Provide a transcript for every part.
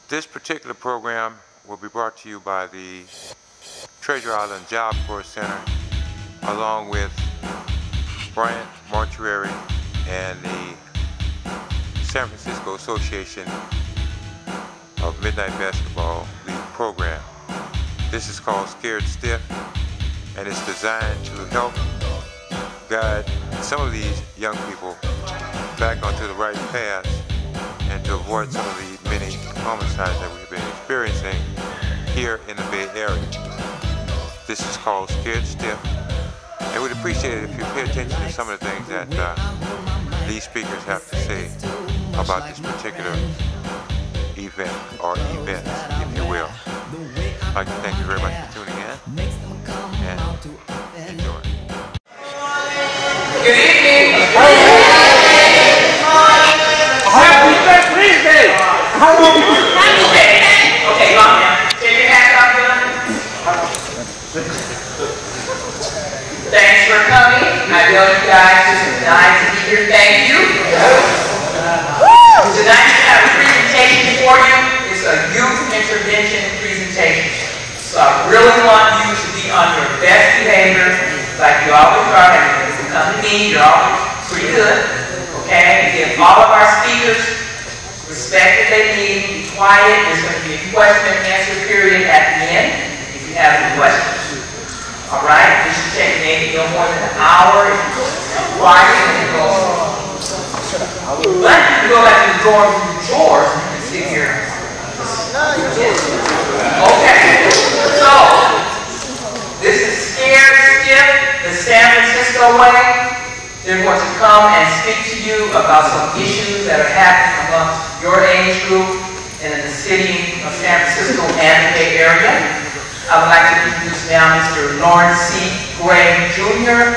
This particular program will be brought to you by the Treasure Island Job Corps Center, along with Bryant Mortuary and the San Francisco Association of Midnight Basketball League Program. This is called Scared Stiff, and it's designed to help guide some of these young people back onto the right path and to avoid some of the many homicides that we've been experiencing here in the Bay Area. This is called Scared Stiff, and we'd appreciate it if you pay attention to some of the things that these speakers have to say about this particular event, or events, if you will. I'd like to thank you very much for tuning in, and enjoy. Good evening. Happy Thursday. How long you? Okay, calm down. Take your hands off, Dylan. Thanks for coming. I know you guys just died to be here. Thank you. Tonight we have a presentation for you. It's a youth intervention presentation. So I really want you to be on your best behavior, like you always are. When you come to me, you're always pretty good. Okay? And give all of our speakers respect that they need. Be quiet. There's going to be a question and answer period at the end if you have any questions. All right? This should take maybe no more than an hour. If you quiet and you go. But you can go back to the dorms and the drawers and you can sit here. Okay. So this is Scared Stiff, the San Francisco way. They're going to come and speak to you about some issues that are happening amongst your age group and in the city of San Francisco and the Bay Area. I would like to introduce now Mr. Lawrence C. Gray, Jr.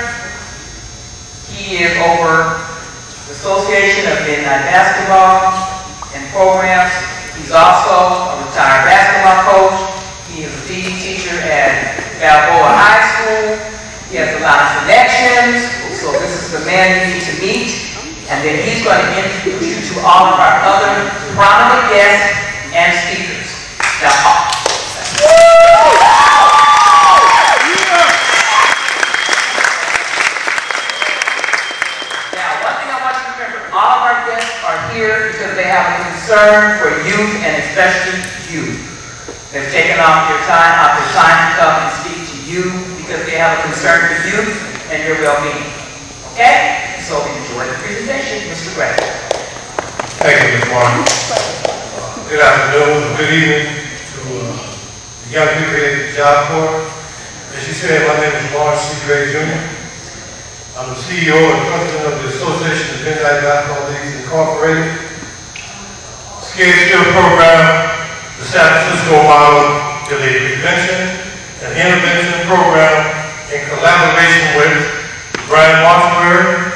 He is over the Association of Midnight Basketball and Programs. He's also a retired basketball coach. He is a PE teacher at Balboa High School. He has a lot of connections. So this is the man you need to meet, and then he's going to introduce you to all of our other prominent guests and speakers. Now, one thing I want you to remember, all of our guests are here because they have a concern for youth, and especially you. They've taken off their time to come and speak to you because they have a concern for you and your well-being. Okay? So enjoy the presentation, Mr. Gray. Thank you, Ms. Martin. Good afternoon, good evening to the young people at the Job Corps. As she said, my name is Lawrence C. Gray, Jr. I'm the CEO and president of the Association of Midnight Basketball Leagues Incorporated. Scared Stiff program, the San Francisco model, is a prevention and intervention program in collaboration with Bryant Mortuary,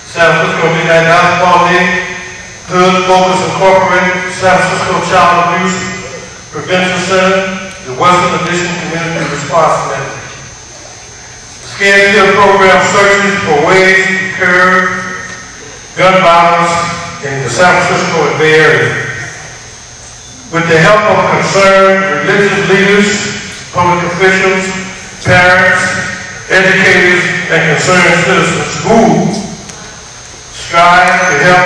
San Francisco Midnight Basketball League, Hood Focus Incorporated, San Francisco Child Abuse Prevention Center, the Western Addition Community Response Network. The Scared Stiff program searches for ways to curb gun violence in the San Francisco and Bay Area. With the help of concerned religious leaders, public officials, parents, educators, and concerned citizens who strive to help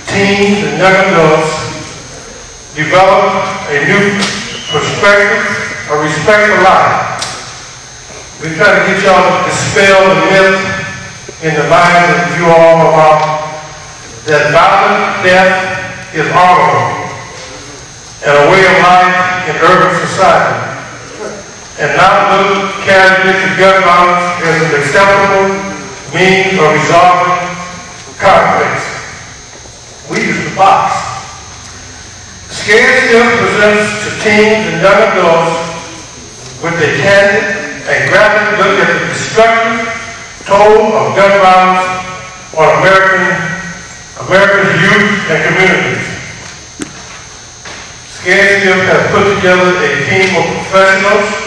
teens and young adults develop a new perspective of respect for life. We try to get y'all to dispel the myth in the minds of you all about that violent death is honorable and a way of life in urban society, and not look casually to gun violence as an acceptable means of resolving conflicts. We use the box. Scared Stiff presents to teens and young adults with a candid and graphic look at the destructive toll of gun violence on America's youth and communities. Scared Stiff has put together a team of professionals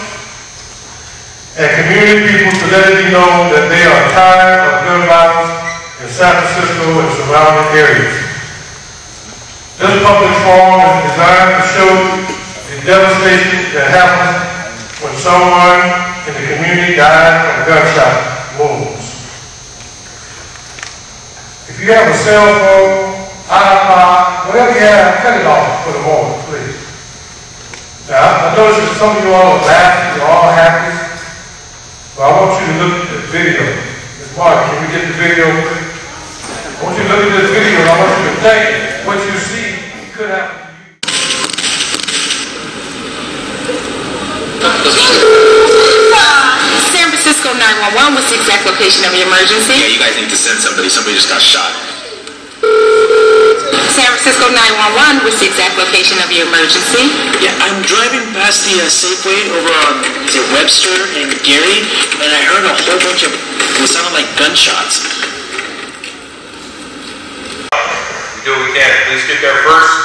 and community people to let it be known that they are tired of gun violence in San Francisco and surrounding areas. This public forum is designed to show the devastation that happens when someone in the community dies from gunshot wounds. If you have a cell phone, iPod, whatever you have, cut it off for the moment, please. Now, I notice that some of you all are laughing, you're all happy, but I want you to look at the video. Ms. Mark, can we get the video, please? I want you to look at this video and I want you to think what you see could happen to you. San Francisco 911, what's the exact location of your emergency? Yeah, you guys need to send somebody. Somebody just got shot. San Francisco 911, what's the exact location of your emergency? Yeah, I'm driving past the Safeway over on Webster and Gary, and I heard a whole bunch of what sounded like gunshots. We do what we can. Please get there first.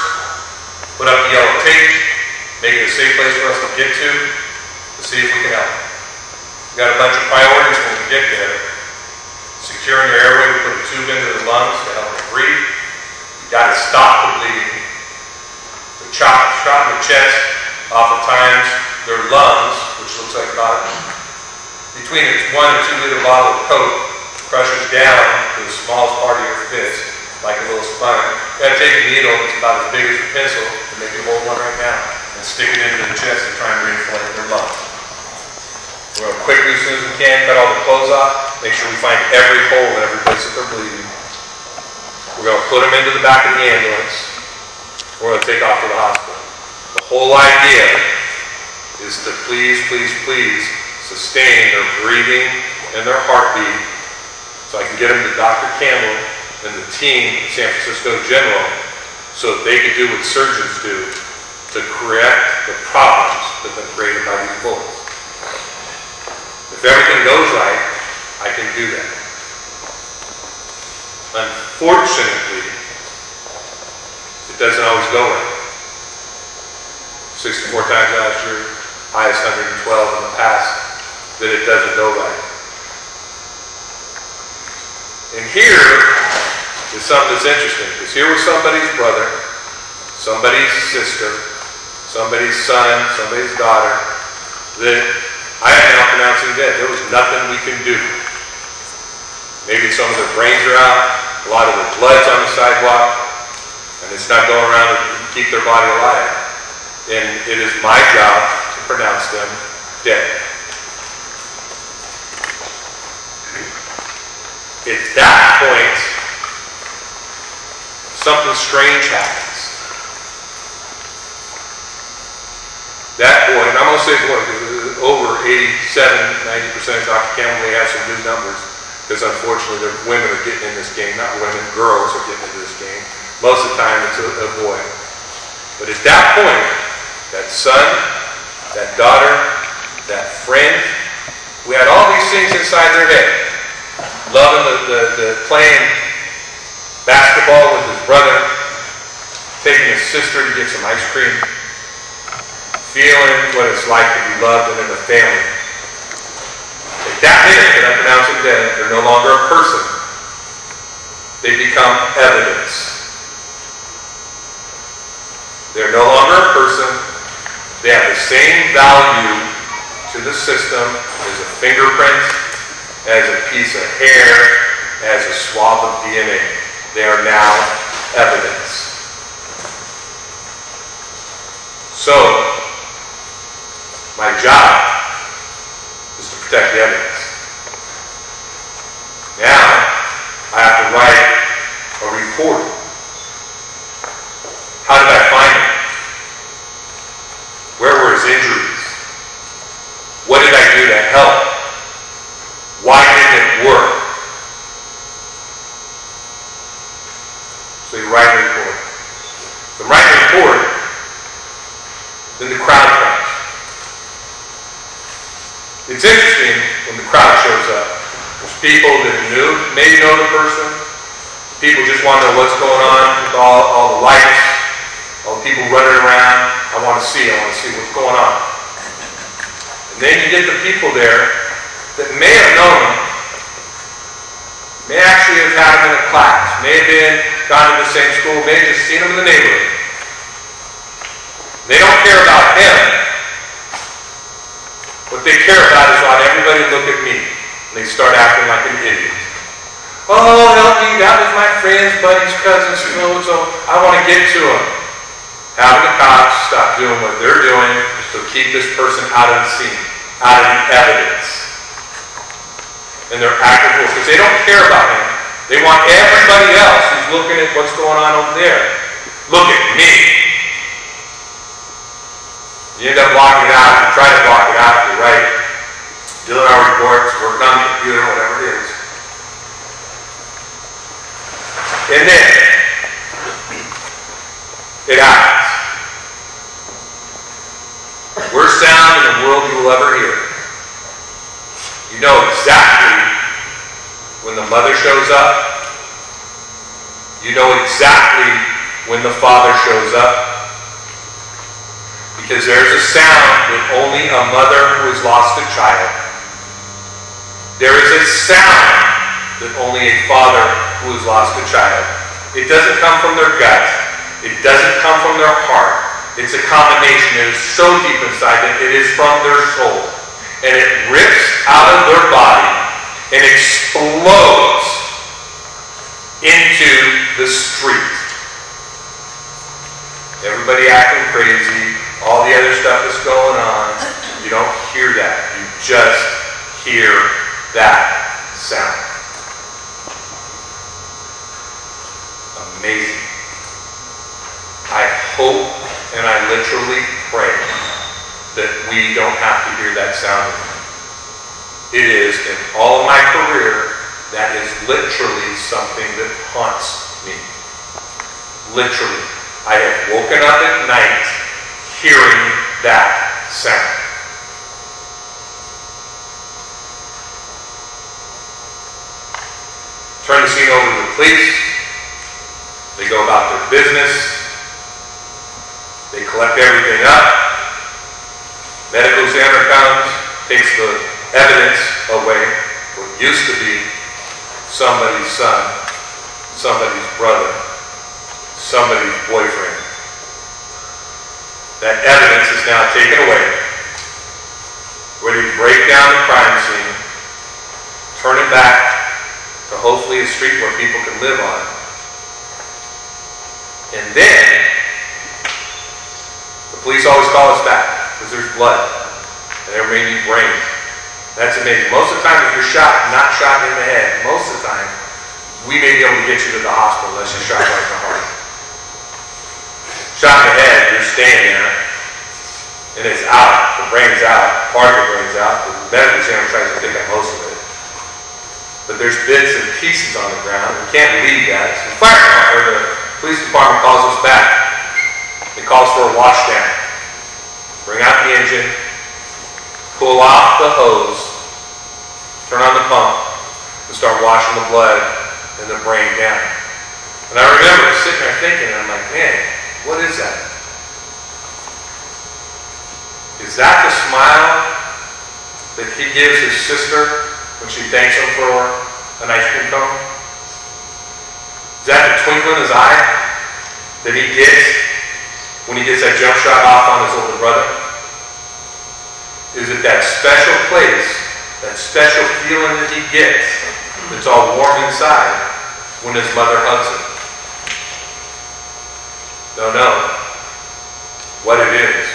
Put up the yellow tape. Make it a safe place for us to get to see if we can help. We got a bunch of priorities when we get there. Securing your airway, we put a tube into the lungs to help them breathe. You got to stop the bleeding. The shot in the chest, oftentimes their lungs, which looks like about between a 1 and 2 liter bottle of Coke, crushes down to the smallest part of your fist, like a little sponge. You got to take a needle that's about as big as a pencil, and make you hold one right now, and stick it into the chest and try and reinflate their lungs. We're going to quickly, as soon as we can, cut all the clothes off, make sure we find every hole in every place that they're bleeding. We're going to put them into the back of the ambulance. We're going to take off to the hospital. The whole idea is to please, please, please sustain their breathing and their heartbeat so I can get them to Dr. Campbell and the team at San Francisco General so that they can do what surgeons do to correct the problems that have been created by these bullets. If everything goes right, I can do that. Unfortunately, it doesn't always go right. 64 times last year, highest 112 in the past, that it doesn't go right. And here is something that's interesting, because here was somebody's brother, somebody's sister, somebody's son, somebody's daughter, that I am now pronouncing dead. There was nothing we can do. Maybe some of their brains are out, a lot of their blood's on the sidewalk, and it's not going around to keep their body alive. And it is my job to pronounce them dead. At that point, something strange happens. That boy, and I'm going to say boy, because over 87, 90% of Dr. Campbell may have some new numbers, because unfortunately women are getting in this game, not women, girls are getting into this game. Most of the time it's a boy. But at that point, that son, that daughter, that friend, we had all these things inside their head. Loving the playing basketball with his brother, taking his sister to get some ice cream, feeling what it's like to be loved and in a family. At that minute that I pronounce them dead, they're no longer a person. They become evidence. They're no longer a person. They have the same value to the system as a fingerprint, as a piece of hair, as a swab of DNA. They are now evidence. So, my job is to protect the evidence. Now, I have to write a report. How did I find him? Where were his injuries? What did I do to help? Why didn't it work? So you write a report. So write a report, then the crowd comes. It's interesting when the crowd shows up. There's people that maybe know the person. People just want to know what's going on with all the lights, all the people running around. I want to see what's going on. And then you get the people there that may have known him, may actually have had him in a class, may have been gone to the same school, may have just seen him in the neighborhood. They don't care about him. What they care about is on everybody look at me. And they start acting like an idiot. Oh, help me, that was my friend's buddy's cousin's so I want to get to him. Having the cops stop doing what they're doing to keep this person out of the scene, out of the evidence. And they're acting fools because they don't care about him. They want everybody else who's looking at what's going on over there. Look at me. You end up blocking it out. You try to block it out. You're right. Doing our reports, working on the computer, whatever it is. And then it happens. Worst sound in the world you will ever hear. You know exactly when the mother shows up. You know exactly when the father shows up. Because there's a sound that only a mother who has lost a child. There is a sound that only a father who has lost a child. It doesn't come from their gut. It doesn't come from their heart. It's a combination. It is so deep inside that it is from their soul. And it rips out of their body and explodes into the street. Everybody acting crazy, all the other stuff that's going on. You don't hear that. You just hear that sound. Amazing. I hope and I literally pray that we don't have to hear that sound anymore. It is, in all of my career, that is literally something that haunts me. Literally. I have woken up at night hearing that sound. Turn the scene over to the police. They go about their business. They collect everything up. Medical examiner comes, takes the evidence away. What used to be somebody's son, somebody's brother, somebody's boyfriend. That evidence is now taken away. Where you break down the crime scene, turn it back to hopefully a street where people can live on. And then, the police always call us back because there's blood. And there may be brain. That's amazing. Most of the time, if you're shot, not shot in the head, most of the time, we may be able to get you to the hospital unless you're shot right in the heart. Shot in the head, you're staying there, and it's out. The brain's out. Part of the brain's out. The medical examiner tries to pick up most of it. But there's bits and pieces on the ground. We can't leave that. So the fire department, or the police department calls us back. It calls for a washdown. Bring out the engine, pull off the hose, turn on the pump, and start washing the blood and the brain down. And I remember sitting there thinking, and I'm like, man, what is that? Is that the smile that he gives his sister when she thanks him for an ice cream cone? Is that the twinkle in his eye that he gets when he gets that jump shot off on his older brother? Is it that special place, that special feeling that he gets that's all warm inside when his mother hugs him? Don't know what it is.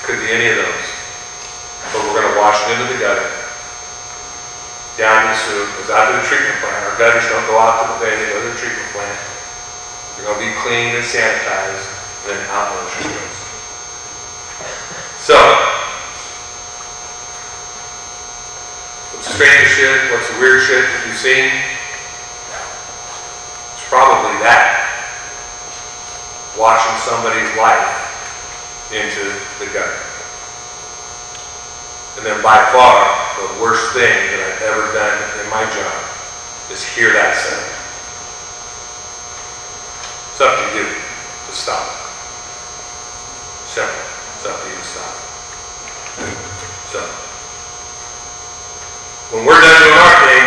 Could be any of those. But we're going to wash it into the gutter. Down the sewer. Goes out to the treatment plant. Our gutters don't go out to the bay. They go to the treatment plant. They're going to be cleaned and sanitized. And then out the ocean goes. So, what's the strangest shit? What's the weird shit that you've seen? It's probably that. Watching somebody's life into the gutter. And then by far, the worst thing that I've ever done in my job is hear that sound. It's up to you to stop. Simple. It's up to you to stop. So, when we're done doing our thing,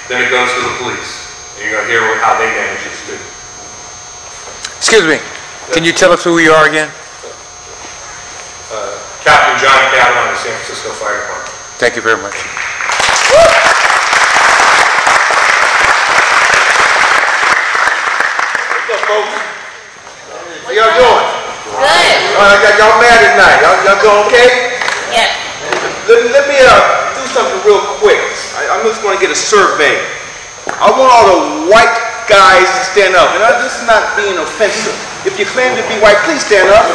then it goes to the police. And you're going to hear how they manage this too. Excuse me. Can you tell us who you are again? Captain John Cavanaugh of the San Francisco Fire Department. Thank you very much. What's up, folks? How y'all doing? Good. Y'all mad at night? Y'all doing okay? Yeah. Let me do something real quick. I'm just going to get a survey. I want all the white guys to stand up. And I'm just not being offensive. If you claim to be white, please stand up.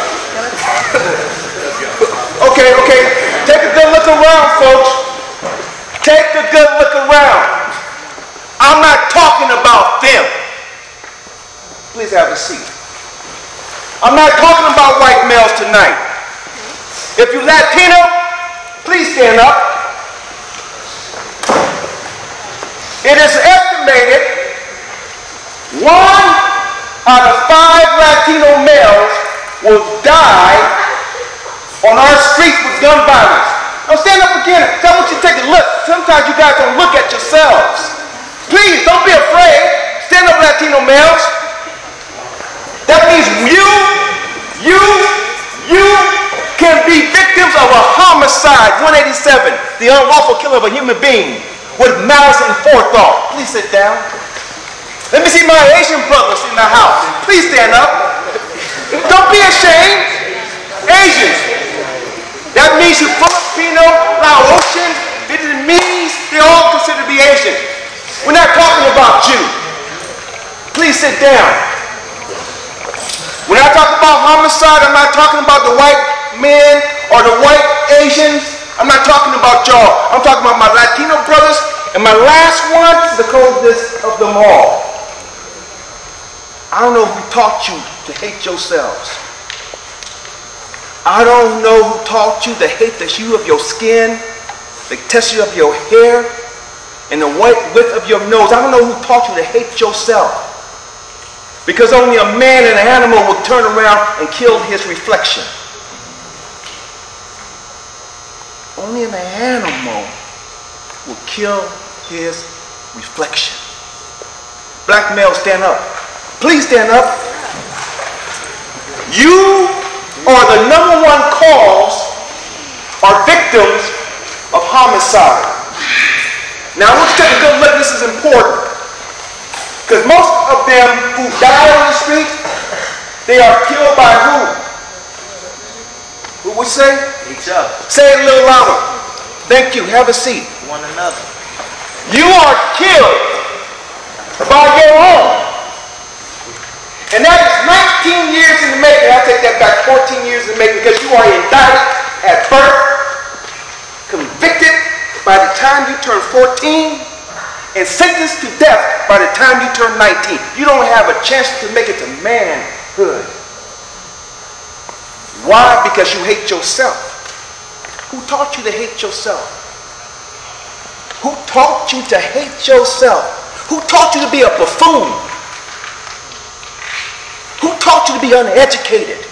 Okay. Take a good look around, folks. Take a good look around. I'm not talking about them. Please have a seat. I'm not talking about white males tonight. If you're Latino, please stand up. It is estimated 1 out of 5 Latino males will die on our streets with gun violence. Now stand up again. I want you to take a look. Sometimes you guys don't look at yourselves. Please, don't be afraid. Stand up, Latino males. That means you can be victims of a homicide, 187, the unlawful killing of a human being with malice and forethought. Please sit down. Let me see my Asian brothers in the house. Please stand up. Don't be ashamed. Asians. That means you're Filipino, Laotian, Vietnamese, they all consider to be Asian. We're not talking about you. Please sit down. When I talk about homicide, I'm not talking about the white men or the white Asians. I'm not talking about y'all. I'm talking about my Latino brothers. And my last one is the coldest of them all. I don't know who taught you to hate yourselves. I don't know who taught you to hate the hue of your skin, the texture of your hair, and the width of your nose. I don't know who taught you to hate yourself. Because only a man and an animal will turn around and kill his reflection. Only an animal will kill his reflection. Black males, stand up. Please stand up. You are the #1 cause or victims of homicide. Now I want you to take a good look. This is important. Because most of them who die on the street, they are killed by who? Who would say? Each other. Say it a little louder. Thank you. Have a seat. One another. You are killed by your own. And that is 19 years in the making. I take that back, 14 years in the making, because you are indicted at birth, convicted by the time you turn 14, and sentenced to death by the time you turn 19. You don't have a chance to make it to manhood. Why? Because you hate yourself. Who taught you to hate yourself? Who taught you to hate yourself? Who taught you to be a buffoon? Who taught you to be uneducated?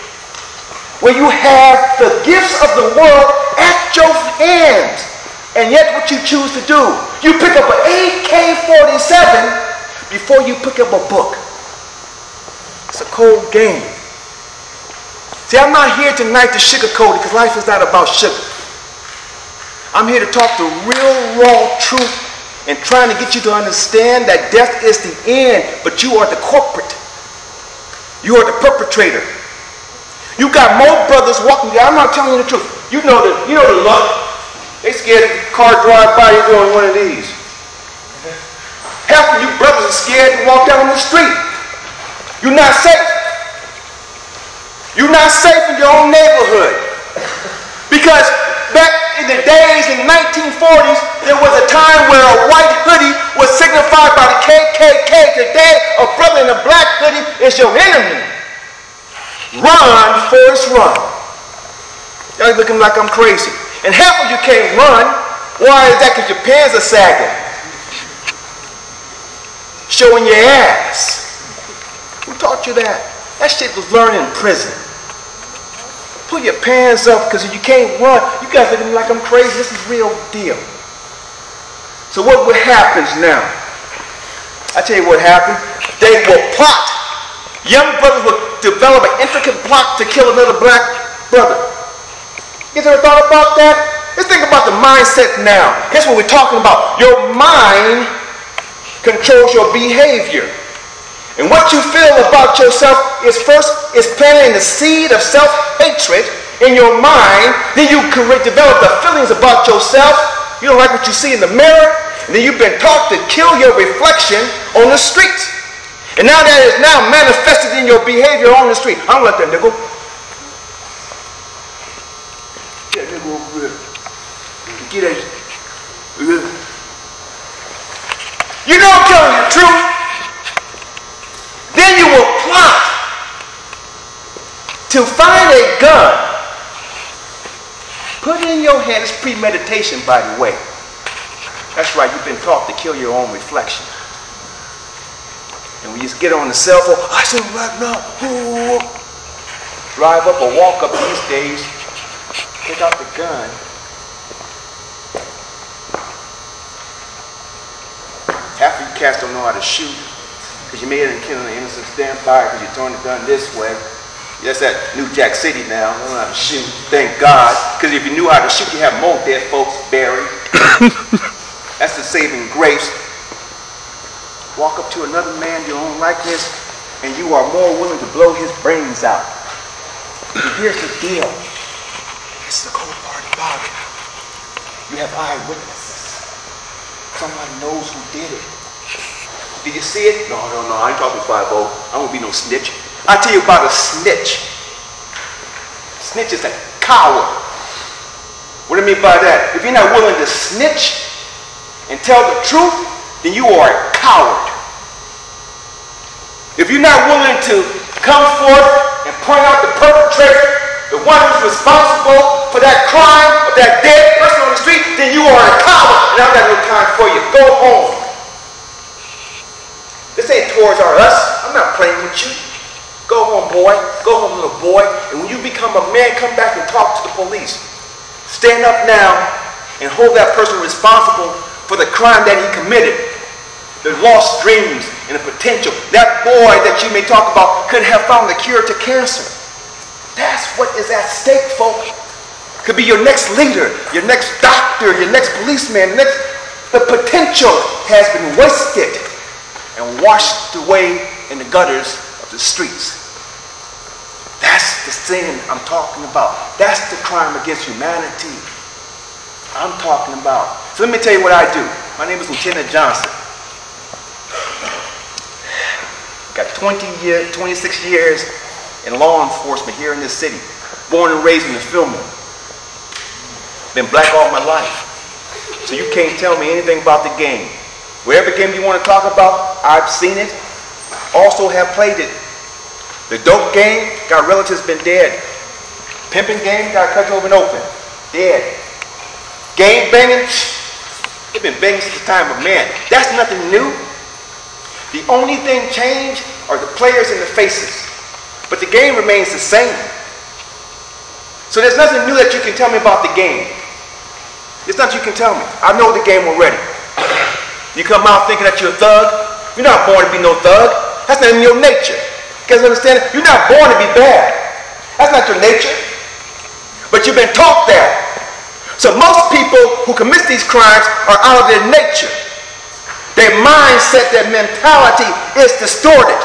Where you have the gifts of the world at your hands, and yet what you choose to do, you pick up an AK-47 before you pick up a book. It's a cold game. See, I'm not here tonight to sugarcoat it, because life is not about sugar. I'm here to talk the real, raw truth and trying to get you to understand that death is the end, but you are the culprit. You are the perpetrator. You got more brothers walking there. I'm not telling you the truth. You know the look. They scared the car drive by you doing one of these. Half of you brothers are scared to walk down the street. You're not safe. You're not safe in your own neighborhood. Because back in the days in the 1940s, there was a time where a white hoodie was signified by the KKK. Today, a brother in a black hoodie is your enemy. Run, Forrest, run. Y'all looking like I'm crazy. And half of you can't run. Why is that? Because your pants are sagging. Showing your ass. Who taught you that? That shit was learned in prison. Pull your pants up, because if you can't run, you guys looking like I'm crazy. This is real deal. So what happens now? I tell you what happened. They will plot. Young brothers will develop an intricate plot to kill another black brother. You ever thought about that? Let's think about the mindset now. Here's what we're talking about. Your mind controls your behavior. And what you feel about yourself is planting the seed of self-hatred in your mind. Then you develop the feelings about yourself. You don't like what you see in the mirror. And then you've been taught to kill your reflection on the street. And now that is now manifested in your behavior on the street. I don't like that nigga. Get that nigga over here. Get that. You know I'm telling you the truth. Then you will plot to find a gun. Put it in your hand. It's premeditation, by the way. That's right. You've been taught to kill your own reflection. And when you just get on the cell phone, I said right now, drive up or walk up these days, take out the gun. Half of you cats don't know how to shoot because you made it and killing an innocent stand by because you turned the gun this way. That's that New Jack City now. They don't know how to shoot. Thank God. Because if you knew how to shoot, you have more dead folks buried. That's the saving grace. Walk up to another man your own likeness, and you are more willing to blow his brains out. And here's the deal. This is the cold part about it. You have eyewitnesses. Somebody knows who did it. Did you see it? No, I ain't talking 5-0. I won't be no snitch. I'll tell you about a snitch. Snitch is a coward. What do I mean by that? If you're not willing to snitch and tell the truth, then you are a coward. If you're not willing to come forth and point out the perpetrator, the one who's responsible for that crime or that dead person on the street, then you are a coward. And I've got no time for you. Go home. This ain't towards us. I'm not playing with you. Go home, boy. Go home, little boy. And when you become a man, come back and talk to the police. Stand up now and hold that person responsible for the crime that he committed. The lost dreams and the potential. That boy that you may talk about could have found the cure to cancer. That's what is at stake, folks. Could be your next leader, your next doctor, your next policeman. The potential has been wasted and washed away in the gutters of the streets. That's the sin I'm talking about. That's the crime against humanity I'm talking about. So let me tell you what I do. My name is Lieutenant Johnson. Got 26 years in law enforcement here in this city. Born and raised in the Fillmore. Been black all my life. So you can't tell me anything about the game. Whatever game you want to talk about, I've seen it. Also have played it. The dope game, got relatives been dead. Pimping game, got cut open open. Dead. Game banging, they've been banging since the time of man. That's nothing new. The only thing changed are the players and the faces. But the game remains the same. So there's nothing new that you can tell me about the game. There's nothing you can tell me. I know the game already. You come out thinking that you're a thug. You're not born to be no thug. That's not in your nature. You guys understand? You're not born to be bad. That's not your nature. But you've been taught that. So most people who commit these crimes are out of their nature. Their mindset, their mentality is distorted.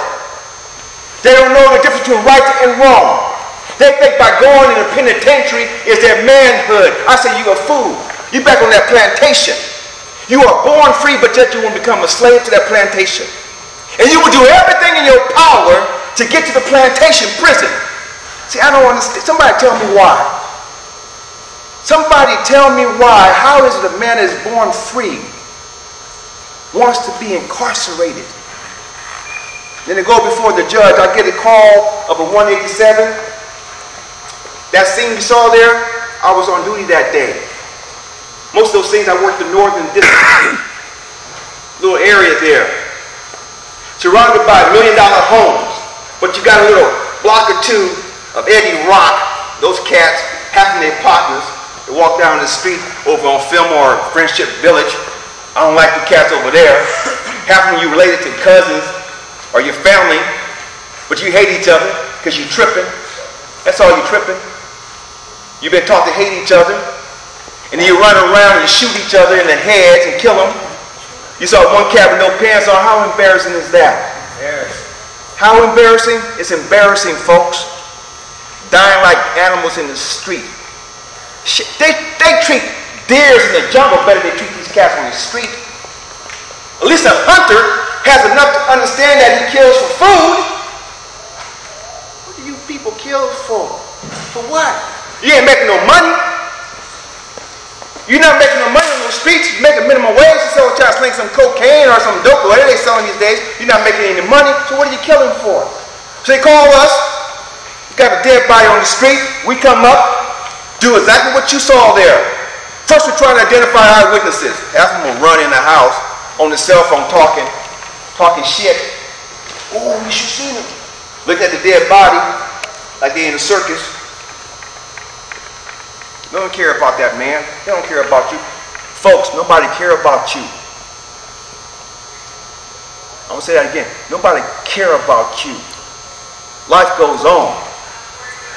They don't know the difference between right and wrong. They think by going in the penitentiary is their manhood. I say you a fool. You back on that plantation. You are born free, but yet you will become a slave to that plantation. And you will do everything in your power to get to the plantation prison. See, I don't understand. Somebody tell me why. Somebody tell me why. How is it a man is born free wants to be incarcerated? Then they go before the judge. I get a call of a 187. That scene you saw there, I was on duty that day. Most of those scenes I worked the northern district. Little area there. Surrounded by $1 million homes. But you got a little block or two of Eddie Rock. Those cats, half of their partners, they walk down the street over on Fillmore or Friendship Village. I don't like the cats over there. Half of them you related to cousins or your family, but you hate each other because because you're tripping. That's all you're tripping. You've been taught to hate each other. And then you run around and you shoot each other in the heads and kill them. You saw one cat with no pants on. How embarrassing is that? How embarrassing? It's embarrassing, folks. Dying like animals in the street. They treat deers in the jungle better than they treat these cats on the street. At least a hunter has enough to understand that he kills for food. What do you people kill for? For what? You ain't making no money. You're not making no money on those streets. You make a minimum wage to sell, try to sling some cocaine or some dope or whatever they're selling these days. You're not making any money. So what are you killing for? So they call us. You got a dead body on the street. We come up, do exactly what you saw there. First, we're trying to identify eyewitnesses. Half of them will run in the house on the cell phone talking shit. Oh, you should see them. Looking at the dead body like they're in a circus. They don't care about that man. They don't care about you. Folks, nobody care about you. I'm going to say that again. Nobody care about you. Life goes on.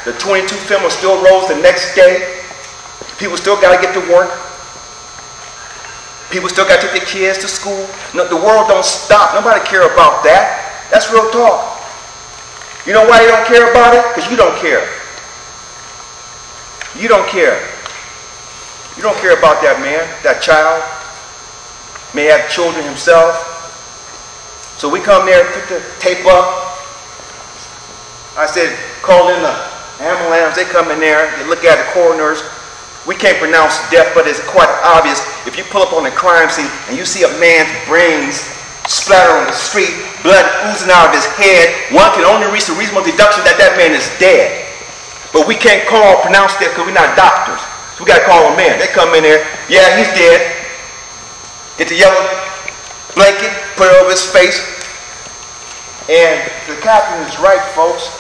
The 22 filmer still rolls the next day. People still got to get to work. People still got to take their kids to school. No, the world don't stop. Nobody care about that. That's real talk. You know why you don't care about it? Because you don't care. You don't care. You don't care about that man, that child. May have children himself. So we come there, put the tape up. I said, call in the ambulance. They come in there, they look at the coroners. We can't pronounce death, but it's quite obvious. If you pull up on the crime scene and you see a man's brains splatter on the street, blood oozing out of his head, one can only reach a reasonable deduction that that man is dead. But we can't pronounce that because we're not doctors. So we got to call them in. They come in there, yeah, he's dead. Get the yellow blanket, put it over his face. And the captain is right, folks.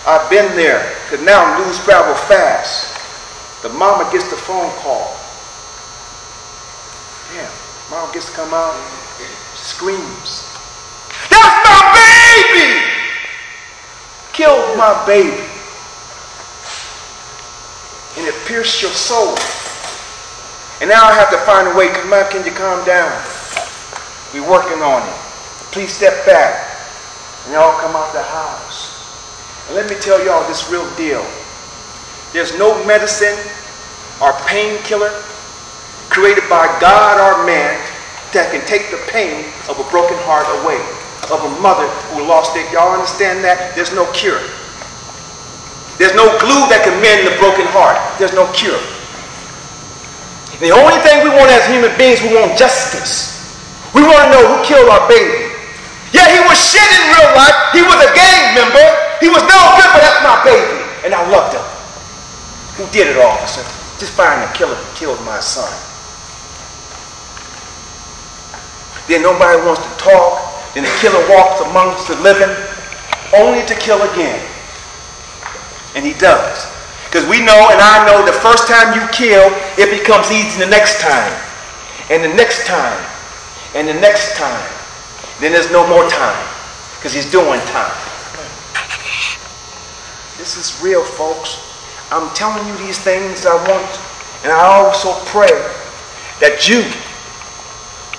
I've been there, because now news travel fast. The mama gets the phone call. Yeah, mom gets to come out, screams. That's my baby! Killed my baby. And it pierced your soul. And now I have to find a way. Come on, can you calm down? We're working on it. Please step back. And y'all come out the house. And let me tell y'all this real deal. There's no medicine or painkiller created by God or man that can take the pain of a broken heart away. Of a mother who lost it. Y'all understand that? There's no cure. There's no glue that can mend the broken heart. There's no cure. The only thing we want as human beings, we want justice. We want to know who killed our baby. Yeah, he was shit in real life. He was a gang member. He was no good, but that's my baby. And I loved him. Who did it, officer? Just find the killer who killed my son. Then nobody wants to talk. Then the killer walks amongst the living, only to kill again. And he does. Because we know, and I know, the first time you kill, it becomes easy the next time. And the next time. And the next time. Then there's no more time. Because he's doing time. This is real, folks. I'm telling you these things I want. And I also pray that you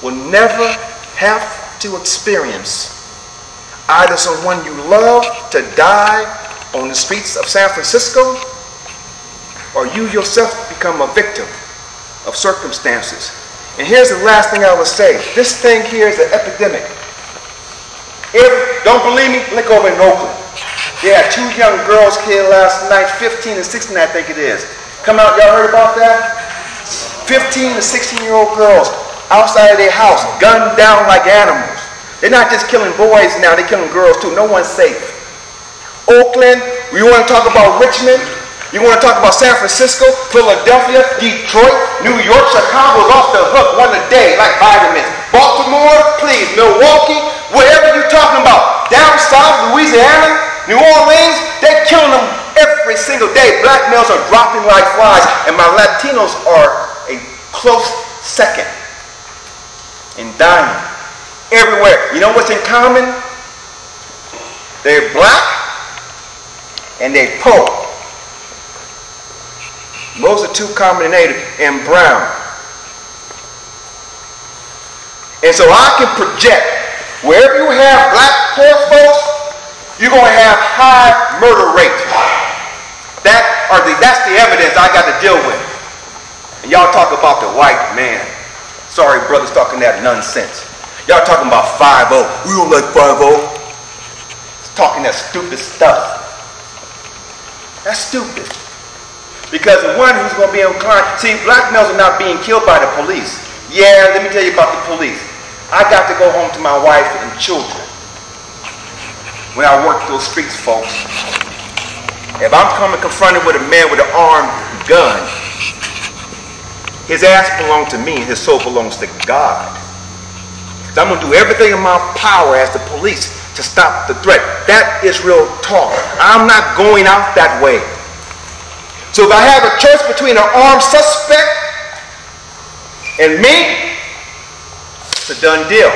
will never have to experience either someone you love to die on the streets of San Francisco, or you yourself become a victim of circumstances. And here's the last thing I will say. This thing here is an epidemic. Don't believe me? Look over in Oakland. They had 2 young girls killed last night, 15 and 16 I think it is. Come out, y'all heard about that? 15 and 16-year-old girls outside of their house, gunned down like animals. They're not just killing boys now, they're killing girls too. No one's safe. Oakland, you want to talk about Richmond? You want to talk about San Francisco, Philadelphia, Detroit, New York, Chicago's off the hook one a day like vitamins. Baltimore, please, Milwaukee, wherever you're talking about. Down south, Louisiana, New Orleans, they're killing them every single day. Black males are dropping like flies, and my Latinos are a close second in dying everywhere. You know what's in common? They're black, and they po. Those are two common names in brown. And so I can project, wherever you have black poor folks, you're going to have high murder rate. That's the evidence I got to deal with. And y'all talk about the white man. Sorry, brothers talking that nonsense. Y'all talking about 5-0. We don't like 5-0. It's talking that stupid stuff. That's stupid. Because the one who's going to be inclined, see, black males are not being killed by the police. Yeah, let me tell you about the police. I got to go home to my wife and children when I work those streets, folks. If I'm coming confronted with a man with an armed gun, his ass belongs to me and his soul belongs to God. So I'm going to do everything in my power as the police to stop the threat. That is real talk. I'm not going out that way. So if I have a choice between an armed suspect and me, it's a done deal.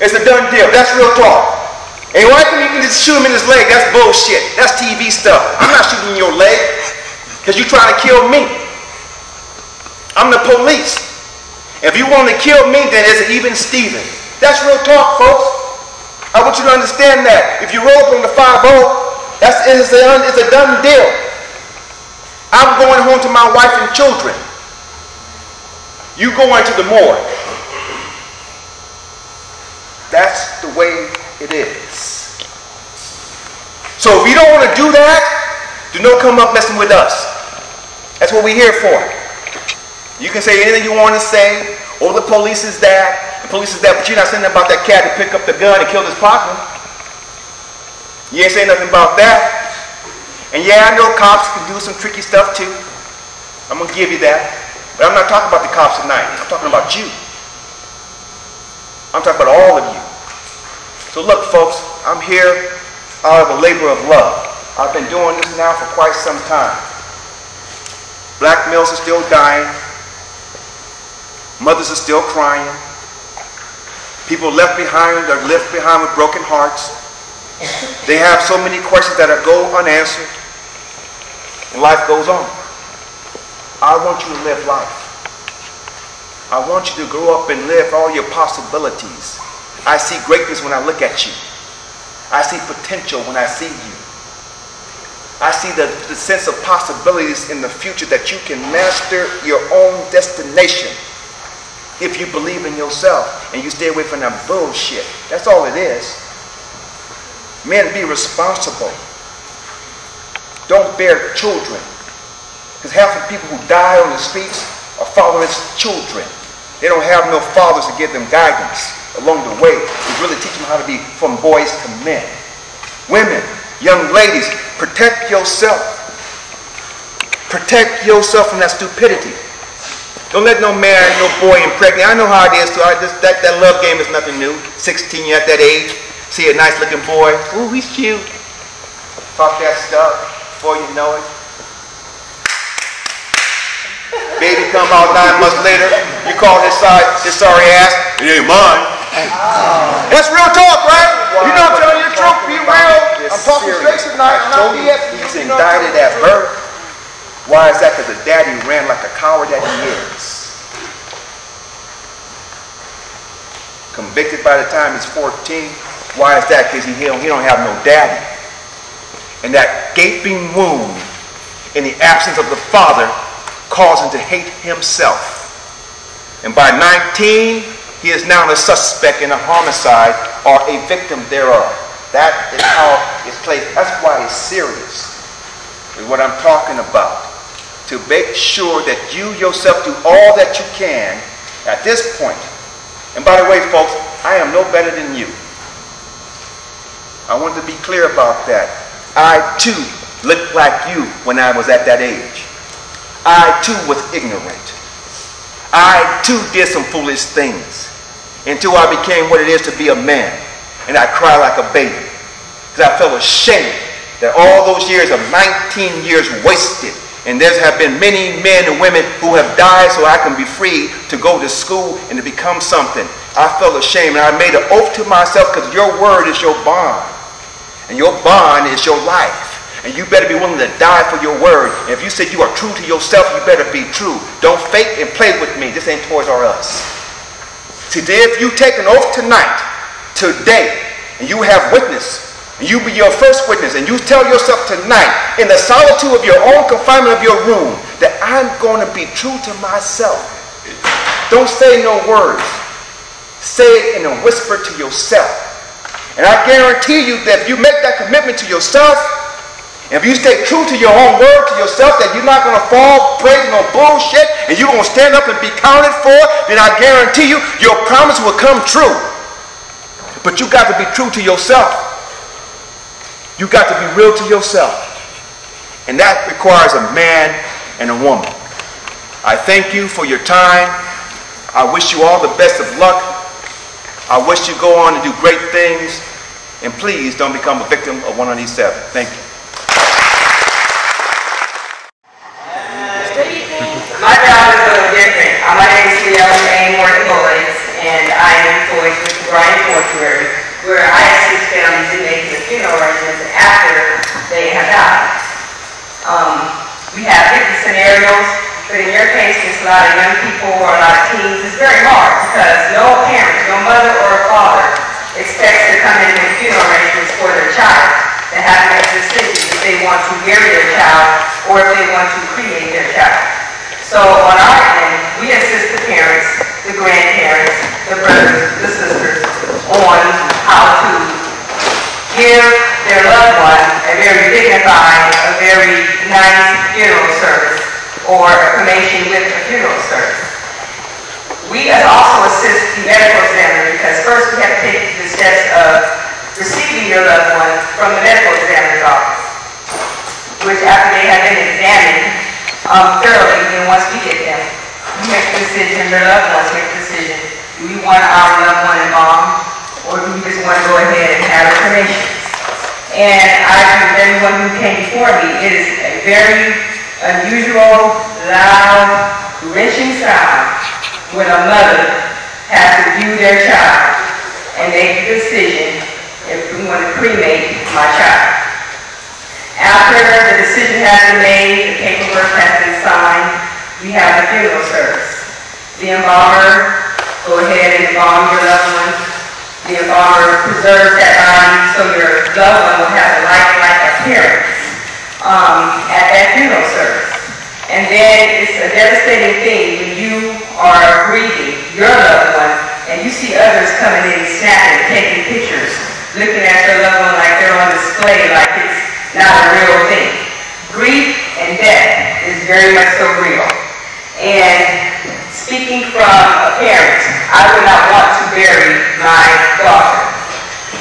It's a done deal. That's real talk. And why can you just shoot him in his leg? That's bullshit. That's TV stuff. I'm not shooting your leg because you're trying to kill me. I'm the police. If you want to kill me, then it's an even Steven. That's real talk, folks. I want you to understand that. If you roll up on the 5-0, it's a done deal. I'm going home to my wife and children. You going to the morgue. That's the way it is. So if you don't want to do that, do not come up messing with us. That's what we're here for. You can say anything you want to say. Oh, the police is that. The police is that. But you're not saying about that cat who picked up the gun and killed his partner. You ain't saying nothing about that. And yeah, I know cops can do some tricky stuff too. I'm going to give you that. But I'm not talking about the cops tonight. I'm talking about you. I'm talking about all of you. So look, folks, I'm here out of a labor of love. I've been doing this now for quite some time. Black males are still dying. Mothers are still crying. People left behind are left behind with broken hearts. They have so many questions that go unanswered. And life goes on. I want you to live life. I want you to grow up and live all your possibilities. I see greatness when I look at you. I see potential when I see you. I see the sense of possibilities in the future that you can master your own destination if you believe in yourself and you stay away from that bullshit. That's all it is. Men, be responsible. Don't bear children. Because half the people who die on the streets are fatherless children. They don't have no fathers to give them guidance along the way to really teach them how to be from boys to men. Women, young ladies, protect yourself. Protect yourself from that stupidity. Don't let no man, no boy impregnate. I know how it is too. That love game is nothing new. 16, you're at that age. See a nice looking boy. Ooh, he's cute. Talk that stuff before you know it. Baby come out 9 months later. You call his sorry ass. It ain't mine. That's real talk, right? You know, telling you the truth. Be real. I'm talking straight tonight. He's indicted at birth. Why is that? Because the daddy ran like a coward that he is. Convicted by the time he's 14. Why is that? Because he don't have no daddy. And that gaping wound in the absence of the father caused him to hate himself. And by 19, he is now a suspect in a homicide or a victim thereof. That is how it's played. That's why it's serious. Is what I'm talking about. To make sure that you yourself do all that you can at this point. And by the way, folks, I am no better than you. I want to be clear about that. I too looked like you when I was at that age. I too was ignorant. I too did some foolish things until I became what it is to be a man. And I cried like a baby because I felt ashamed that all those years of 19 years wasted. And there have been many men and women who have died so I can be free to go to school and to become something. I felt ashamed and I made an oath to myself because your word is your bond. And your bond is your life. And you better be willing to die for your word. And if you said you are true to yourself, you better be true. Don't fake and play with me. This ain't Toys R Us. Today, if you take an oath tonight, today, and you have witness, and you be your first witness, and you tell yourself tonight, in the solitude of your own confinement of your room, that I'm going to be true to myself. Don't say no words. Say it in a whisper to yourself. And I guarantee you that if you make that commitment to yourself, if you stay true to your own word to yourself, that you're not going to fall prey to no bullshit, and you're going to stand up and be counted for, then I guarantee you, your promise will come true. But you got to be true to yourself. You got to be real to yourself. And that requires a man and a woman. I thank you for your time. I wish you all the best of luck. I wish you go on to do great things. And please don't become a victim of one of these seven. Thank you. My job is a little different. My name is Leeellen Bowlegs, and I am employed with the Bryant Mortuary, where I assist families in making the funeral arrangements after they have died. We have different scenarios, but in your case, it's a lot of young people or a lot of teens. It's very hard because no parent, no mother or father expects to come in and make funeral arrangements for their child. They have to make a decision if they want to bury their child or if they want to cremate their child. So on our end, we assist the parents, the grandparents, the brothers, the sisters on how to give their loved one a very dignified, a very nice funeral service or a cremation with a funeral service. We also assist the medical examiner because first we have to take the steps of receiving your loved one from the medical examiner's office, which after they have been examined thoroughly, then once we get them, we make the decision, their loved ones make the decision. Do we want our loved one embalmed, or do we just want to go ahead and have a cremation? And I agree with everyone who came before me. It is a very unusual, loud, wrenching sound when a mother has to view their child and make the decision if we want to cremate my child. After the decision has been made, the paperwork has been signed, we have the funeral service. The embalmer, go ahead and embalm your loved one. The embalmer preserves that body so your loved one will have a lifelike appearance at that funeral service. And then it's a devastating thing when you are grieving your loved one and you see others coming in, snapping, taking pictures, looking at your loved one like they're on display, like it's not a real thing. Grief and death is very much so real. And speaking from a parent, I would not want to bury my daughter.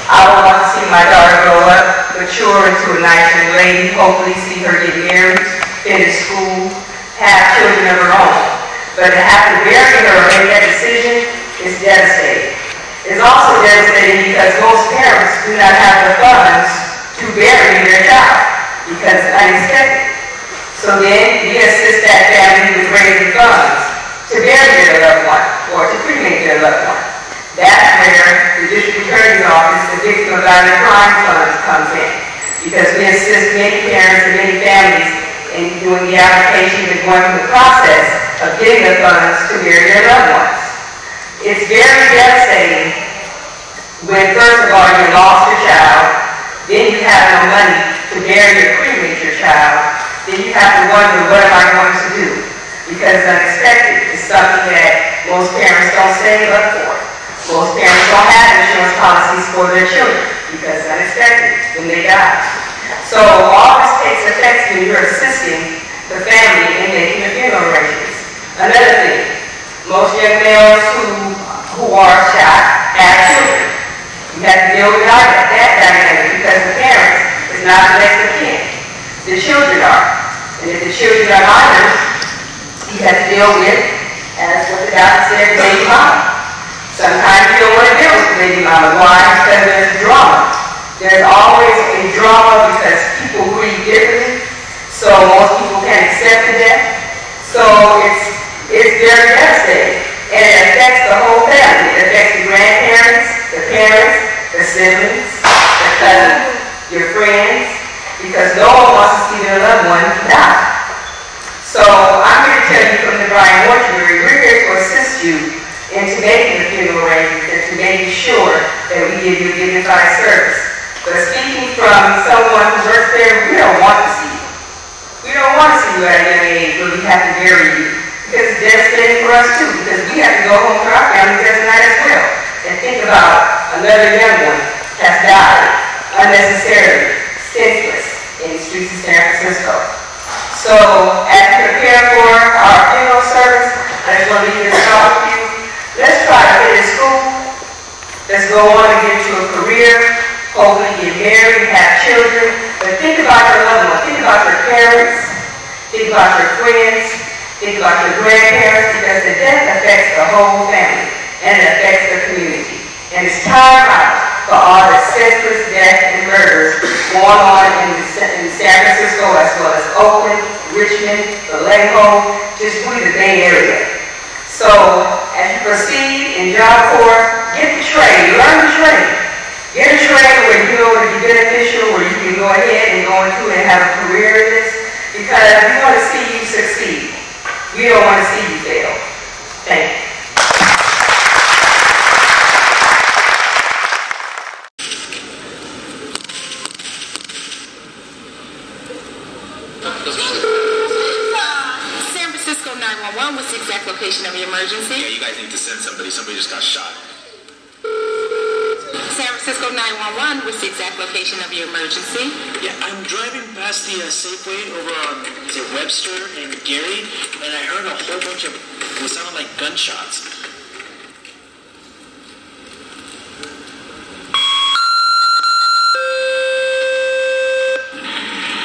I would want to see my daughter grow up, mature into a nice young lady, hopefully see her get married, finish school, have children of her own. But to have to bury her or make that decision is devastating. It's also devastating because most parents do not have the funds to bury their child because it's unexpected. So then we assist that family with raising funds to bury their loved one or to cremate their loved one. That's where the district attorney's office, the victim of violent crime funds comes in, because we assist many parents and many families in doing the application and going through the process of getting the funds to bury their loved ones. It's very devastating when first of all you lost your child, then you have no money to bury or cremate your child, then you have to wonder, what am I going to do? Because unexpected is something that most parents don't save up for. Most parents don't have insurance policies for their children because it's unexpected when they die. So all this takes effect when you're assisting the family in making the funeral arrangements. Another thing, most young males who are shot have children. You have to deal with that dynamic because the parents is not the next of kin. The children are. And if the children are minors, you have to deal with, as what the doctor said, baby mama. Sometimes you don't want to deal with baby mama. Why? Because there's drama. There's always a drama because people grieve differently. So most people can't accept the death. So it's very devastating. And it affects the whole family. It affects the grandparents, the parents, the siblings, the cousins, your friends, because no one wants to see their loved one die. So I'm here to tell you from the Bryant Mortuary, we're here to assist you into making the funeral arrangements and to make sure that we give you a dignified service. But speaking from someone who works there, we don't want to see you. We don't want to see you at a young age where we have to bury you. Because it's devastating for us too, because we have to go home to our families every night as well. And think about another young one has died unnecessarily, senseless, in the streets of San Francisco. So as we prepare for our funeral service, I just want to leave this thought with you. Let's try to finish school. Let's go on and get into a career, hopefully get married, have children. But think about your loved ones. Think about your parents. Think about your friends. Think about your grandparents, because the death affects the whole family and it affects the community. And it's time out for all the senseless death and murders going on in San Francisco as well as Oakland, Richmond, Vallejo, just really the Bay Area. So as you proceed in Job Corps, get the trade, learn the trade. Get a trade where you know it'll be beneficial, where you can go ahead and go into it and have a career in this, because we want to see you succeed. We don't want to see you fail. Thank you. San Francisco 911, what's the exact location of your emergency? Yeah, you guys need to send somebody. Somebody just got shot. San Francisco 911, what's the exact location of your emergency? Yeah, I'm driving past the Safeway over on Webster and Gary, and I heard a whole bunch of what sounded like gunshots.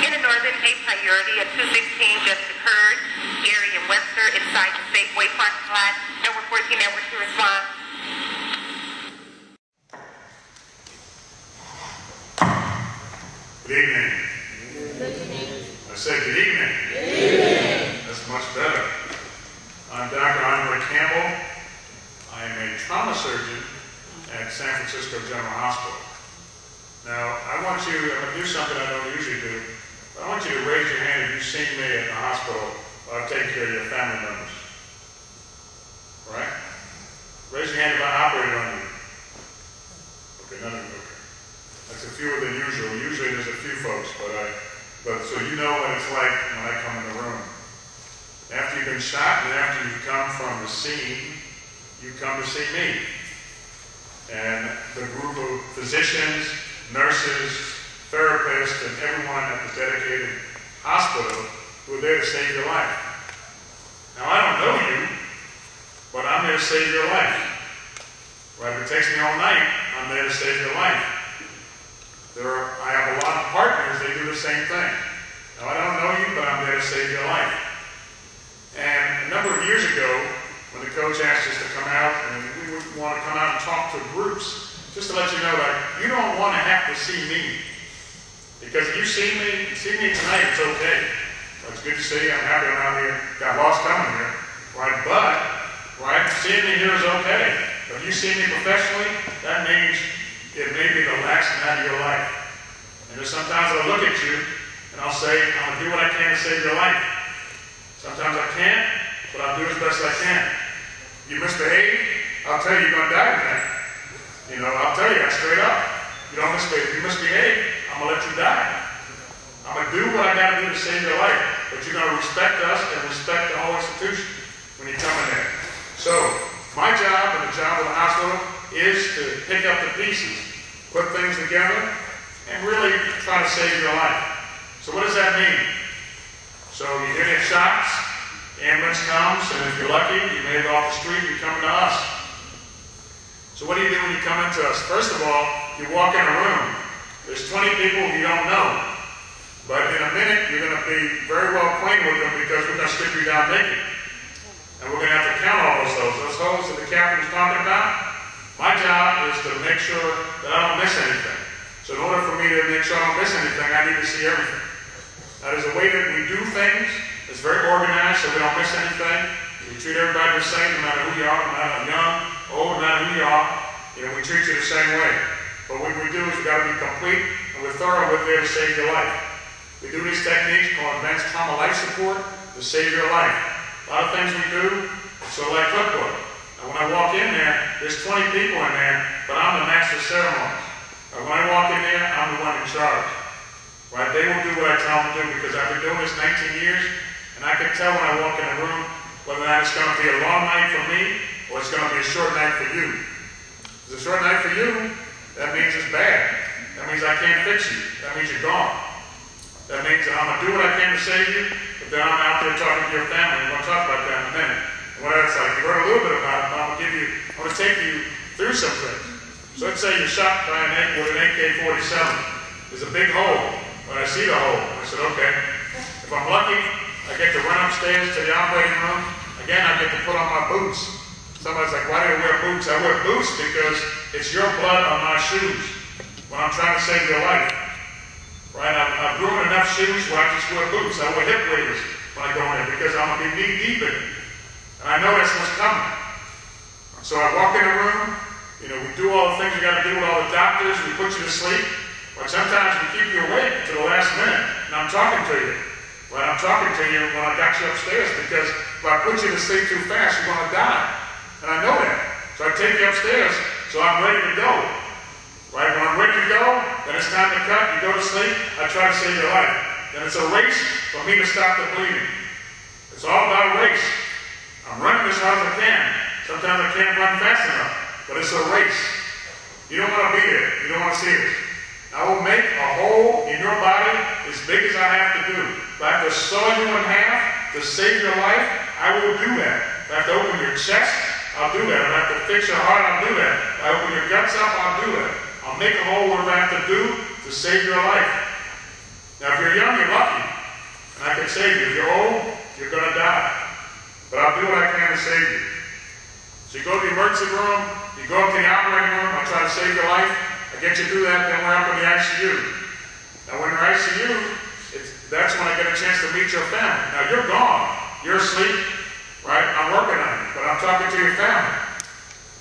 In the northern, a priority at 216 just occurred. Gary and Webster inside the Safeway parking lot. Network 14 network to respond. Good evening. I said good evening. Good evening. That's much better. I'm Dr. Campbell. I am a trauma surgeon at San Francisco General Hospital. Now, I'm going to do something I don't usually do. I want you to raise your hand if you've seen me at the hospital while I'm taking care of your family members. All right? Raise your hand if I operated on you. Okay, none of you. Okay. That's a fewer than usual. Usually there's a few folks, but so you know what it's like when I come in the room. After you've been shot and after you've come from the scene, you come to see me. And the group of physicians, nurses, therapists, and everyone at the dedicated hospital who are there to save your life. Now, I don't know you, but I'm there to save your life. Right? If it takes me all night, I'm there to save your life. I have a lot of partners, they do the same thing. Now, I don't know you, but I'm there to save your life. And a number of years ago, when the coach asked us to come out, and we would want to come out and talk to groups, just to let you know that you don't want to have to see me. Because if you see me tonight, it's okay. It's good to see you. I'm happy I'm out here. Got lost coming here. Right? But, right, seeing me here is okay. But if you see me professionally, that means it may be the last night of your life. And there's sometimes I'll look at you and I'll say, I'm going to do what I can to save your life. Sometimes I can't, but I'll do as best I can. You misbehave, I'll tell you you're going to die tonight. You know, I'll tell you that straight up. You don't misbehave. If you misbehave, I'm going to let you die. I'm going to do what I got to do to save your life. But you're going to respect us and respect the whole institution when you come in there. So, my job and the job of the hospital is to pick up the pieces, put things together, and really try to save your life. So what does that mean? So you hear the shots, ambulance comes, and if you're lucky, you made it off the street, you're coming to us. So what do you do when you come into us? First of all, you walk in a room. There's 20 people you don't know. But in a minute, you're going to be very well acquainted with them because we're going to strip you down naked. And we're going to have to count all those holes. Those holes that the captain was talking about, my job is to make sure that I don't miss anything. So in order for me to make sure I don't miss anything, I need to see everything. Now there's a way that we do things. It's very organized so we don't miss anything. We treat everybody the same no matter who you are, no matter young, old, no matter who you are. You know, we treat you the same way. But what we do is we've got to be complete and we're thorough with there to save your life. We do these techniques called advanced trauma life support to save your life. A lot of things we do, it's sort of like clipboard. And when I walk in there, there's 20 people in there, but I'm the master of ceremonies. And when I walk in there, I'm the one in charge. Right? They will do what I tell them to do because I've been doing this 19 years, and I can tell when I walk in the room whether or not it's going to be a long night for me or it's going to be a short night for you. If it's a short night for you, that means it's bad. That means I can't fix you. That means you're gone. That means that I'm going to do what I can to save you, but then I'm out there talking to your family. We're going to talk about that in a minute. And what that's like. You heard a little bit about it, but I'm going to take you through some things. So let's say you're shot by with an AK-47. There's a big hole. But I see the hole. I said, okay. If I'm lucky, I get to run upstairs to the operating room. Again, I get to put on my boots. Somebody's like, why do you wear boots? I wear boots because it's your blood on my shoes when I'm trying to save your life. Right? I've ruined enough shoes where I just wear boots. I wear hip waders when I go in there because I'm going to be knee deep in it. And I know that's what's coming. So I walk in the room. You know, we do all the things we got to do with all the doctors. We put you to sleep. But sometimes we keep you awake to the last minute, and I'm talking to you. Right? I'm talking to you when I got you upstairs because if I put you to sleep too fast, you're going to die. And I know that. So I take you upstairs so I'm ready to go. Right? When I'm ready to go, then it's time to cut. You go to sleep, I try to save your life. Then it's a race for me to stop the bleeding. It's all about a race. I'm running as hard as I can. Sometimes I can't run fast enough, but it's a race. You don't want to be there. You don't want to see it. I will make a hole in your body as big as I have to do. If I have to saw you in half to save your life, I will do that. If I have to open your chest, I'll do that. If I have to fix your heart, I'll do that. If I open your guts up, I'll do that. I'll make a hole whatever I have to do to save your life. Now, if you're young, you're lucky. And I can save you. If you're old, you're going to die. But I'll do what I can to save you. So you go to the emergency room, you go up to the operating room, I'll try to save your life. I get you through that, then we're up in the ICU. Now when you're in ICU, that's when I get a chance to meet your family. Now you're gone. You're asleep, right? I'm working on you, but I'm talking to your family.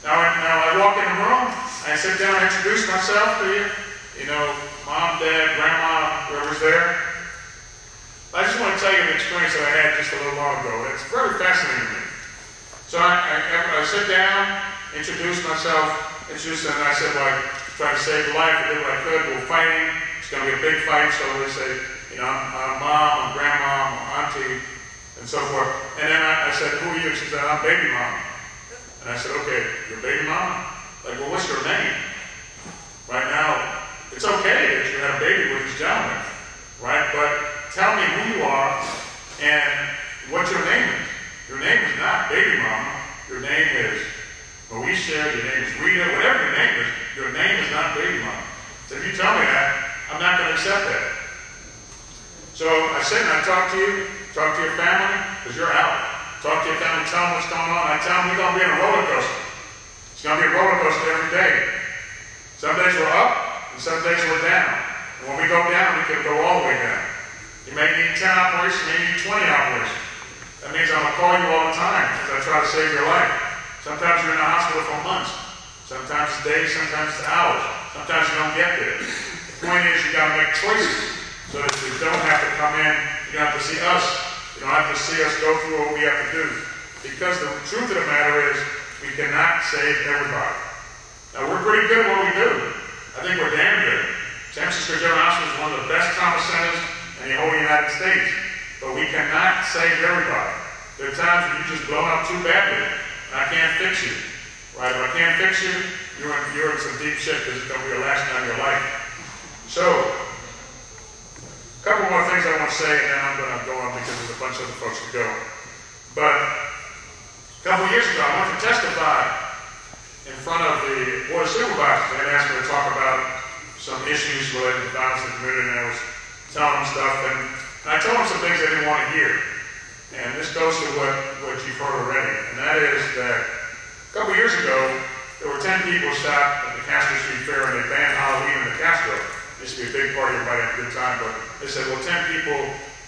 Now I walk in the room, I sit down and introduce myself to you. You know, mom, dad, grandma, whoever's there. I just want to tell you the experience that I had just a little while ago. It's very fascinating to me. So I sit down, introduce myself, and I said, well, I tried to save your life, I did what I could, we're fighting, it's going to be a big fight, so they say, you know, I'm mom, I'm grandma, I'm auntie, and so forth. And then I said, who are you? She said, I'm baby mom. And I said, okay, you're baby mom? Like, well, what's your name? Right now, it's okay that you had a baby with this gentleman, right? But tell me who you are and what your name is. Your name is not baby mama. Your name is Moesha, your name is Rita, whatever your name is not baby mama. So if you tell me that, I'm not going to accept that. So I sit and I talk to you, talk to your family, because you're out. Talk to your family, tell them what's going on. I tell them we're going to be in a roller coaster. It's going to be a roller coaster every day. Some days we're up, and some days we're down. And when we go down, we can go all the way down. You may need 10 operations, you may need 20 operations. That means I'm going to call you all the time as I try to save your life. Sometimes you're in the hospital for months. Sometimes it's days, sometimes it's hours. Sometimes you don't get there. The point is you got to make choices so that you don't have to come in, you don't have to see us. You don't have to see us go through what we have to do. Because the truth of the matter is we cannot save everybody. Now we're pretty good at what we do. I think we're damn good. San Francisco General Hospital is one of the best trauma centers in the whole United States. But we cannot save everybody. There are times when you just blown up too badly, and I can't fix you. Right? If I can't fix you, you're in some deep shit because it's going to be your last time in your life. So, a couple more things I want to say, and then I'm going to go on because there's a bunch of other folks to go. But a couple years ago, I went to testify in front of the Board of Supervisors. They had asked me to talk about some issues related to violence in the community, and I was telling them stuff. And I told them some things they didn't want to hear. And this goes to what you've heard already. And that is that a couple years ago, there were 10 people shot at the Castro Street Fair, and they banned Halloween in the Castro. It used to be a big party, everybody had a good time, but they said, well, 10 people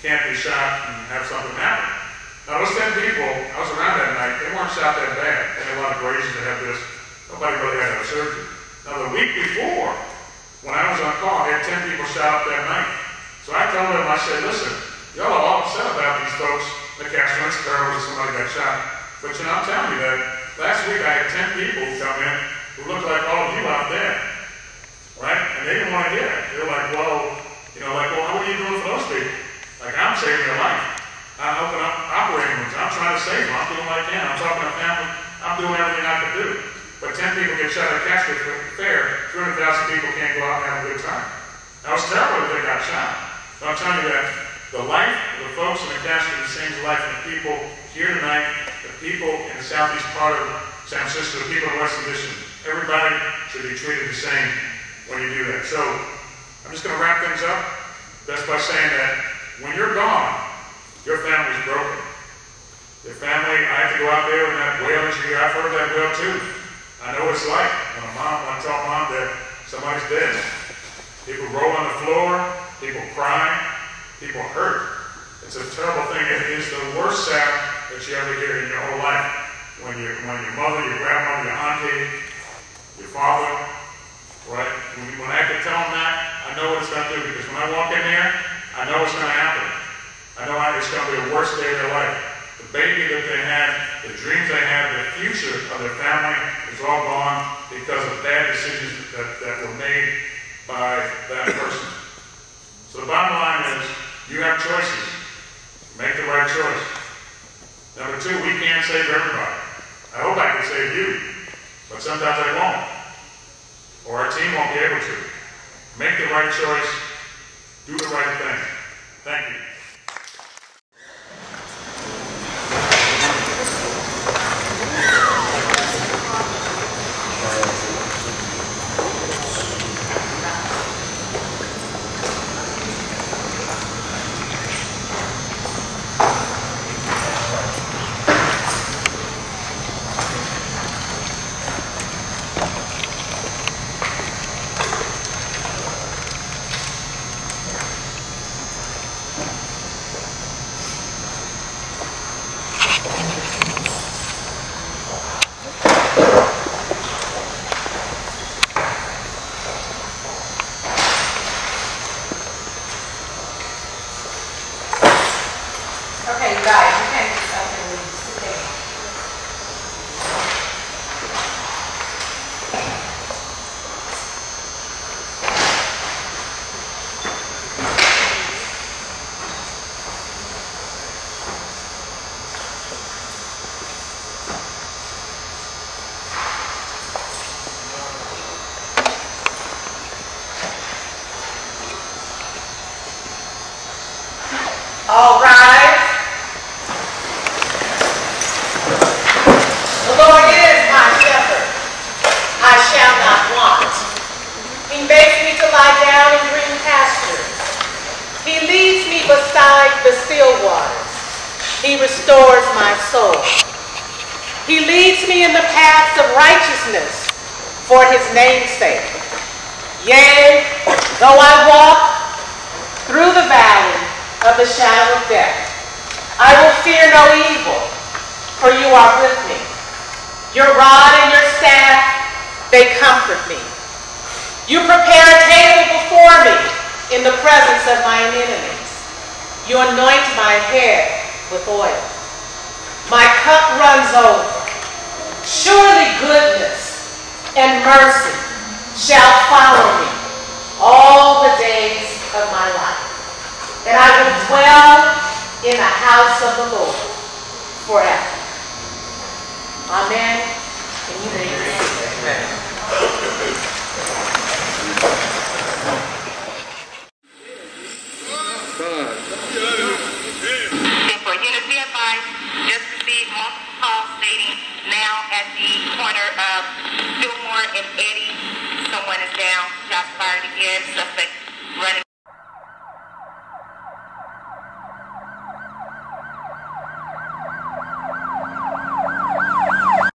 can't be shot and have something happen. Now, those 10 people, I was around that night, they weren't shot that bad. They had a lot of abrasions, they had this. Nobody really had a surgery. Now, the week before, when I was on call, I had 10 people shot up that night. So I told them, I said, listen, y'all are all upset about these folks that cast runs terrible that somebody got shot. But you know, I'm telling you that last week I had 10 people come in who looked like all of you out there. Right? And they didn't want to hear it. They were like, well, what are you doing for those people? Like, I'm saving their life. I'm opening up operating rooms. I'm trying to save them. I'm doing what I can. I'm talking to family. I'm doing everything I can do. But 10 people get shot at a casket fair. 300,000 people can't go out and have a good time. That was terrible that they got shot. But I'm telling you that the life of the folks in the casket is the same as the life of the people here tonight, the people in the southeast part of San Francisco, the people in West Addition. Everybody should be treated the same when you do that. So I'm just going to wrap things up just by saying that when you're gone, your family's broken. Your family, I have to go out there and that wail that you hear, I've heard that wail too. I know what it's like when I tell mom that somebody's dead. People roll on the floor, people cry, people hurt. It's a terrible thing. It is the worst sound that you ever hear in your whole life. When your mother, your grandmother, your auntie, your father, right? When I can tell them that, I know what it's going to do, because when I walk in there, I know what's going to happen. I know it's going to be the worst day of their life. The baby that they had, the dreams they had, the future of their family is all gone because of bad decisions that were made by that person. So the bottom line is, you have choices. Make the right choice. Number two, we can't save everybody. I hope I can save you, but sometimes I won't. Or our team won't be able to. Make the right choice. Do the right thing. Thank you. All right. The Lord is my shepherd. I shall not want. He makes me to lie down in green pastures. He leads me beside the still waters. He restores my soul. He leads me in the paths of righteousness for his name's sake. Yea, though I walk through the valley of the shadow of death, I will fear no evil, for you are with me. Your rod and your staff, they comfort me. You prepare a table before me in the presence of my enemies. You anoint my head with oil. My cup runs over. Surely goodness and mercy shall follow me all the days of my life. And I will dwell in the house of the Lord forever. Amen. And you may receive. Amen. For units, be advised, just received multiple calls stating now at the corner of Fillmore and Eddy, someone is down, shots fired again, suspect